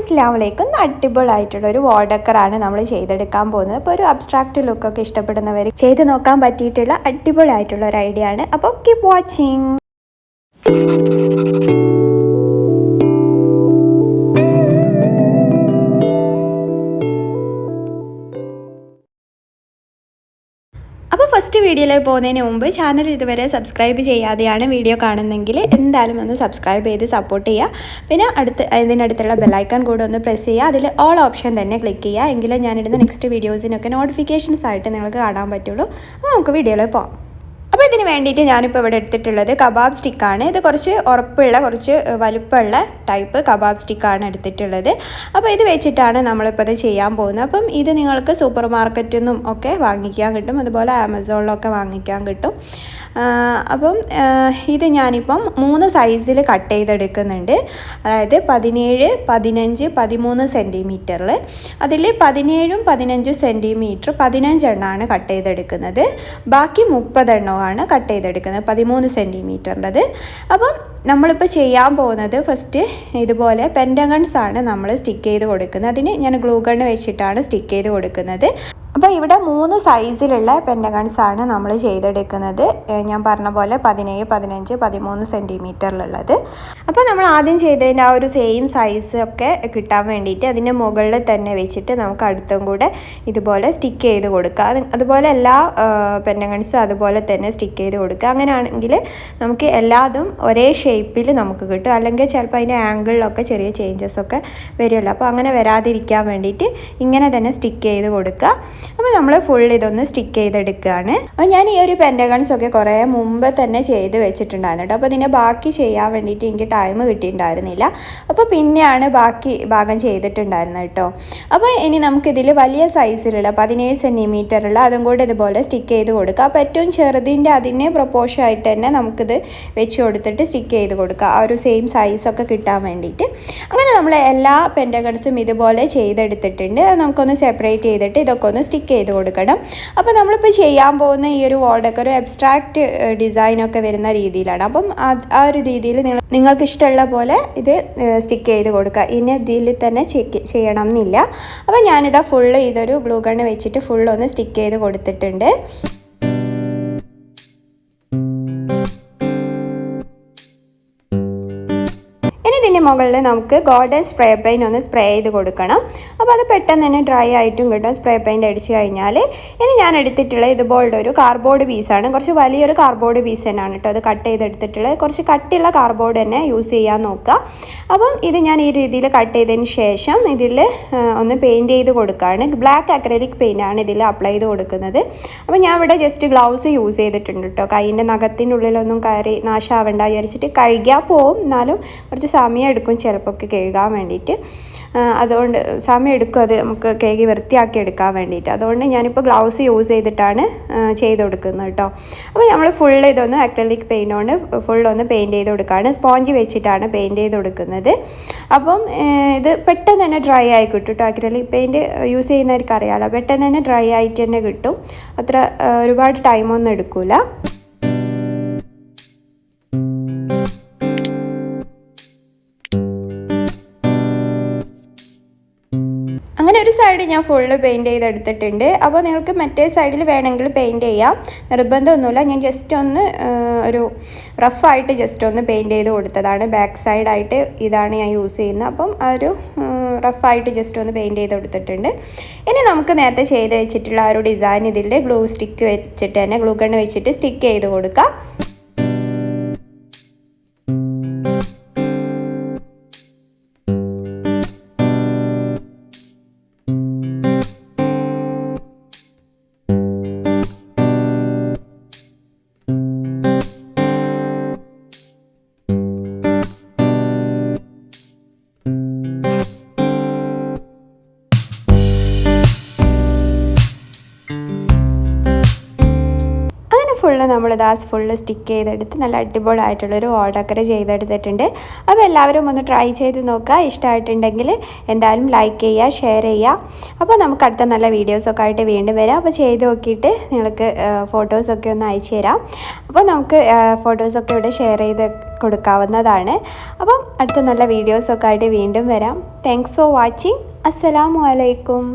അസ്സലാമലൈക്കും. അടിപൊളിയായിട്ടുള്ള ഒരു വാൾ ഡെക്കറാണ് നമ്മൾ ചെയ്തെടുക്കാൻ പോകുന്നത്. അപ്പോൾ ഒരു അബ്സ്ട്രാക്റ്റ് ലുക്കൊക്കെ ഇഷ്ടപ്പെടുന്നവർ ചെയ്ത് നോക്കാൻ പറ്റിയിട്ടുള്ള അടിപൊളിയായിട്ടുള്ള ഒരു ഐഡിയ ആണ്. അപ്പോൾ കീപ് വാച്ചിങ്. അപ്പോൾ ഫസ്റ്റ് വീഡിയോയിലേക്ക് പോകുന്നതിന് മുമ്പ് ചാനൽ ഇതുവരെ സബ്സ്ക്രൈബ് ചെയ്യാതെയാണ് വീഡിയോ കാണുന്നതെങ്കിൽ എന്തായാലും ഒന്ന് സബ്സ്ക്രൈബ് ചെയ്ത് സപ്പോർട്ട് ചെയ്യുക. പിന്നെ ഇതിനടുത്തുള്ള ബെല്ലൈക്കൺ കൂടെ ഒന്ന് പ്രസ് ചെയ്യുക. അതിൽ ഓൾ ഓപ്ഷൻ തന്നെ ക്ലിക്ക് ചെയ്യുക. എങ്കിലും ഞാനിടുന്ന നെക്സ്റ്റ് വീഡിയോസിനൊക്കെ നോട്ടിഫിക്കേഷൻസ് ആയിട്ട് നിങ്ങൾക്ക് കാണാൻ പറ്റുള്ളൂ. അപ്പോൾ നമുക്ക് വീഡിയോയിലേക്ക് പോകാം. അപ്പോൾ ഇതിന് വേണ്ടിയിട്ട് ഞാനിപ്പോൾ ഇവിടെ എടുത്തിട്ടുള്ളത് കബാബ് സ്റ്റിക്കാണ്. ഇത് കുറച്ച് ഉറപ്പുള്ള കുറച്ച് വലുപ്പമുള്ള ടൈപ്പ് കബാബ് സ്റ്റിക്കാണ് എടുത്തിട്ടുള്ളത്. അപ്പോൾ ഇത് വെച്ചിട്ടാണ് നമ്മളിപ്പോൾ ഇത് ചെയ്യാൻ പോകുന്നത്. അപ്പം ഇത് നിങ്ങൾക്ക് സൂപ്പർ മാർക്കറ്റിൽ നിന്നും ഒക്കെ വാങ്ങിക്കാൻ കിട്ടും, അതുപോലെ ആമസോണിലൊക്കെ വാങ്ങിക്കാൻ കിട്ടും. അപ്പം ഇത് ഞാനിപ്പം 3 സൈസിൽ കട്ട് ചെയ്തെടുക്കുന്നുണ്ട്. അതായത് 17, 15, 13 സെൻറ്റിമീറ്ററിൽ. അതിൽ 17ഉം 15 സെൻറ്റിമീറ്റർ 15 എണ്ണമാണ് കട്ട് ചെയ്തെടുക്കുന്നത്. ബാക്കി 30 എണ്ണമാണ് കട്ട് ചെയ്തെടുക്കുന്നത് 13 സെൻറ്റിമീറ്ററിൻ്റെത്. അപ്പം നമ്മളിപ്പോൾ ചെയ്യാൻ പോകുന്നത് ഫസ്റ്റ് ഇതുപോലെ പെൻറ്റഗൺസ് ആണ് നമ്മൾ സ്റ്റിക്ക് ചെയ്ത് കൊടുക്കുന്നത്. അതിന് ഞാൻ ഗ്ലൂ ഗണ്ണ് വെച്ചിട്ടാണ് സ്റ്റിക്ക് ചെയ്ത് കൊടുക്കുന്നത്. അപ്പോൾ ഇവിടെ 3 സൈസിലുള്ള പെൻറ്റഗൺസ് ആണ് നമ്മൾ ചെയ്തെടുക്കുന്നത്. ഞാൻ പറഞ്ഞ പോലെ 17, 15, 13 സെൻറ്റിമീറ്ററിലുള്ളത്. അപ്പോൾ നമ്മൾ ആദ്യം ചെയ്തതിൻ്റെ ആ ഒരു സെയിം സൈസ് ഒക്കെ കിട്ടാൻ വേണ്ടിയിട്ട് അതിൻ്റെ മുകളിൽ തന്നെ വെച്ചിട്ട് നമുക്ക് അടുത്തും കൂടെ ഇതുപോലെ സ്റ്റിക്ക് ചെയ്ത് കൊടുക്കുക. അതുപോലെ എല്ലാ പെൻറ്റഗൺസും അതുപോലെ തന്നെ സ്റ്റിക്ക് ചെയ്ത് കൊടുക്കുക. അങ്ങനെയാണെങ്കിൽ നമുക്ക് എല്ലാതും ഒരേ ഷേപ്പിൽ നമുക്ക് കിട്ടും. അല്ലെങ്കിൽ ചിലപ്പോൾ അതിൻ്റെ ആംഗിളിലൊക്കെ ചെറിയ ചേഞ്ചസ് ഒക്കെ വരുമല്ലോ. അപ്പോൾ അങ്ങനെ വരാതിരിക്കാൻ വേണ്ടിയിട്ട് ഇങ്ങനെ തന്നെ സ്റ്റിക്ക് ചെയ്ത് കൊടുക്കുക. അപ്പോൾ നമ്മൾ ഫുൾ ഇതൊന്ന് സ്റ്റിക്ക് ചെയ്തെടുക്കുകയാണ്. അപ്പോൾ ഞാൻ ഈ ഒരു പെൻറ്റഗൺസ് ഒക്കെ കുറേ മുമ്പ് തന്നെ ചെയ്ത് വെച്ചിട്ടുണ്ടായിരുന്നു കേട്ടോ. അപ്പോൾ ഇതിൻ്റെ ബാക്കി ചെയ്യാൻ വേണ്ടിയിട്ട് എനിക്ക് ടൈം കിട്ടിയിട്ടുണ്ടായിരുന്നില്ല. അപ്പോൾ പിന്നെയാണ് ബാക്കി ഭാഗം ചെയ്തിട്ടുണ്ടായിരുന്നത് കേട്ടോ. അപ്പോൾ ഇനി നമുക്കിതിൽ വലിയ സൈസിലുള്ള 17 സെൻറ്റിമീറ്ററുള്ള അതും കൂടെ ഇതുപോലെ സ്റ്റിക്ക് ചെയ്ത് കൊടുക്കുക. അപ്പോൾ ഏറ്റവും ചെറുതിൻ്റെ അതിന് പ്രൊപ്പോർഷൻ ആയിട്ട് തന്നെ നമുക്കിത് വെച്ച് കൊടുത്തിട്ട് സ്റ്റിക്ക് ചെയ്ത് കൊടുക്കുക, ആ ഒരു സെയിം സൈസൊക്കെ കിട്ടാൻ വേണ്ടിയിട്ട്. അങ്ങനെ നമ്മൾ എല്ലാ പെൻറ്റഗൺസും ഇതുപോലെ ചെയ്തെടുത്തിട്ടുണ്ട്. അത് നമുക്കൊന്ന് സെപ്പറേറ്റ് ചെയ്തിട്ട് ഇതൊക്കെ ഒന്ന് സ്റ്റിക്ക് ചെയ്ത് കൊടുക്കണം. അപ്പോൾ നമ്മളിപ്പോൾ ചെയ്യാൻ പോകുന്ന ഈ ഒരു വാൾ ഡെക്കർ ഒരു അബ്സ്ട്രാക്റ്റ് ഡിസൈനൊക്കെ വരുന്ന രീതിയിലാണ്. അപ്പം ആ ഒരു രീതിയിൽ നിങ്ങൾക്ക് ഇഷ്ടമുള്ള പോലെ ഇത് സ്റ്റിക്ക് ചെയ്ത് കൊടുക്കുക. ഇനി ഇതിൽ തന്നെ ചെയ്യണം എന്നില്ല. അപ്പോൾ ഞാനിതാ ഫുള്ള് ഇതൊരു ഗ്ലൂ ഗണ്ണ് വെച്ചിട്ട് ഫുള്ളൊന്ന് സ്റ്റിക്ക് ചെയ്ത് കൊടുത്തിട്ടുണ്ട്. ഇതിൻ്റെ മുകളിൽ നമുക്ക് ഗോൾഡൻ സ്പ്രേ പെയിൻ്റ് ഒന്ന് സ്പ്രേ ചെയ്ത് കൊടുക്കണം. അപ്പോൾ അത് പെട്ടെന്ന് തന്നെ ഡ്രൈ ആയിട്ടും കിട്ടും സ്പ്രേ പെയിൻ്റ് അടിച്ച് കഴിഞ്ഞാൽ. ഇനി ഞാൻ എടുത്തിട്ടുള്ളത് ഇതുപോലുള്ള ഒരു കാർഡ്ബോർഡ് പീസാണ്. കുറച്ച് വലിയൊരു കാർഡ്ബോർഡ് പീസ് തന്നെയാണ് കേട്ടോ അത് കട്ട് ചെയ്തെടുത്തിട്ടുള്ളത്. കുറച്ച് കട്ടിയുള്ള കാർഡ്ബോർഡ് തന്നെ യൂസ് ചെയ്യാൻ നോക്കുക. അപ്പം ഇത് ഞാൻ ഈ രീതിയിൽ കട്ട് ചെയ്തതിന് ശേഷം ഇതിൽ ഒന്ന് പെയിൻറ്റ് ചെയ്ത് കൊടുക്കുകയാണ്. ബ്ലാക്ക് അക്രലിക് പെയിൻ്റാണ് ഇതിൽ അപ്ലൈ ചെയ്ത് കൊടുക്കുന്നത്. അപ്പോൾ ഞാൻ ഇവിടെ ജസ്റ്റ് ഗ്ലൗസ് യൂസ് ചെയ്തിട്ടുണ്ട് കേട്ടോ. കൈയിൻ്റെ നഖത്തിൻ്റെ ഉള്ളിലൊന്നും കയറി നാശമാവേണ്ട വിചാരിച്ചിട്ട് കഴുകിയാൽ പോവും, എന്നാലും കുറച്ച് സമയം എടുക്കും ചിലപ്പോൾ ഒക്കെ കഴുകാൻ വേണ്ടിയിട്ട്. അതുകൊണ്ട് സമയം എടുക്കും അത് നമുക്ക് കഴുകി വൃത്തിയാക്കി എടുക്കാൻ വേണ്ടിയിട്ട്. അതുകൊണ്ട് ഞാനിപ്പോൾ ഗ്ലൗസ് യൂസ് ചെയ്തിട്ടാണ് ചെയ്ത് കൊടുക്കുന്നത് കേട്ടോ. അപ്പോൾ നമ്മൾ ഫുൾ ഇതൊന്ന് അക്രലിക് പെയിൻ്റ് കൊണ്ട് ഫുള്ളൊന്ന് പെയിൻറ്റ് ചെയ്ത് കൊടുക്കുകയാണ്. സ്പോഞ്ച് വെച്ചിട്ടാണ് പെയിൻറ്റ് ചെയ്ത് കൊടുക്കുന്നത്. അപ്പം ഇത് പെട്ടെന്ന് തന്നെ ഡ്രൈ ആയി കിട്ടും കേട്ടോ. അക്രലിക് പെയിൻറ്റ് യൂസ് ചെയ്യുന്നവർക്ക് അറിയാമല്ലോ, പെട്ടെന്ന് തന്നെ ഡ്രൈ ആയിട്ട് തന്നെ കിട്ടും. അത്ര ഒരുപാട് ടൈമൊന്നും എടുക്കില്ല. അങ്ങനെ ഒരു സൈഡ് ഞാൻ ഫുള്ള് പെയിൻറ്റ് ചെയ്തെടുത്തിട്ടുണ്ട്. അപ്പോൾ നിങ്ങൾക്ക് മറ്റേ സൈഡിൽ വേണമെങ്കിൽ പെയിൻറ്റ് ചെയ്യാം, നിർബന്ധമൊന്നുമില്ല. ഞാൻ ജസ്റ്റ് ഒന്ന് ഒരു റഫായിട്ട് ജസ്റ്റ് ഒന്ന് പെയിൻറ്റ് ചെയ്ത് കൊടുത്തതാണ്. ബാക്ക് സൈഡായിട്ട് ഇതാണ് ഞാൻ യൂസ് ചെയ്യുന്നത്. അപ്പം ആ ഒരു റഫായിട്ട് ജസ്റ്റ് ഒന്ന് പെയിൻറ്റ് ചെയ്ത് കൊടുത്തിട്ടുണ്ട്. ഇനി നമുക്ക് നേരത്തെ ചെയ്ത് വെച്ചിട്ടുള്ള ആ ഒരു ഡിസൈൻ ഇതിൽ ഗ്ലൂ സ്റ്റിക്ക് വെച്ചിട്ട് തന്നെ ഗ്ലൂ ഗണ്ണ് വെച്ചിട്ട് സ്റ്റിക്ക് ചെയ്ത് കൊടുക്കുക. ഫുൾ ഫുള്ള് നമ്മളിതാ ഫുള്ള് സ്റ്റിക്ക് ചെയ്തെടുത്ത് നല്ല അടിപൊളിയായിട്ടുള്ളൊരു വാൾ ഡെക്കർ ചെയ്തെടുത്തിട്ടുണ്ട്. അപ്പോൾ എല്ലാവരും ഒന്ന് ട്രൈ ചെയ്ത് നോക്കുക. ഇഷ്ടമായിട്ടുണ്ടെങ്കിൽ എന്തായാലും ലൈക്ക് ചെയ്യുക, ഷെയർ ചെയ്യുക. അപ്പോൾ നമുക്ക് അടുത്ത നല്ല വീഡിയോസൊക്കെ ആയിട്ട് വീണ്ടും വരാം. അപ്പോൾ ചെയ്ത് നോക്കിയിട്ട് നിങ്ങൾക്ക് ഫോട്ടോസൊക്കെ ഒന്ന് അയച്ചു തരാം. അപ്പോൾ നമുക്ക് ഫോട്ടോസൊക്കെ ഇവിടെ ഷെയർ ചെയ്ത് കൊടുക്കാവുന്നതാണ്. അപ്പം അടുത്ത നല്ല വീഡിയോസൊക്കെ ആയിട്ട് വീണ്ടും വരാം. Thanks for watching. അസ്സലാമു അലൈക്കും.